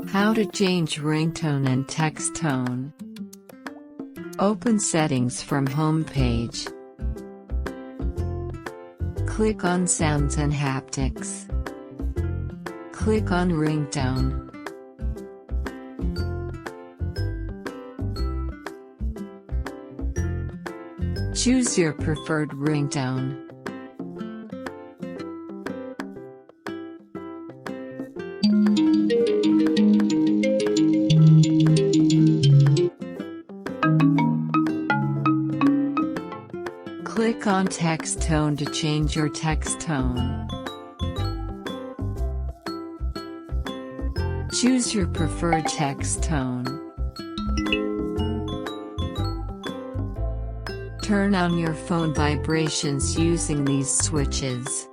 How to change ringtone and text tone. Open Settings from Home page. Click on Sounds and Haptics. Click on Ringtone. Choose your preferred ringtone. Click on Text Tone to change your text tone. Choose your preferred text tone. Turn on your phone vibrations using these switches.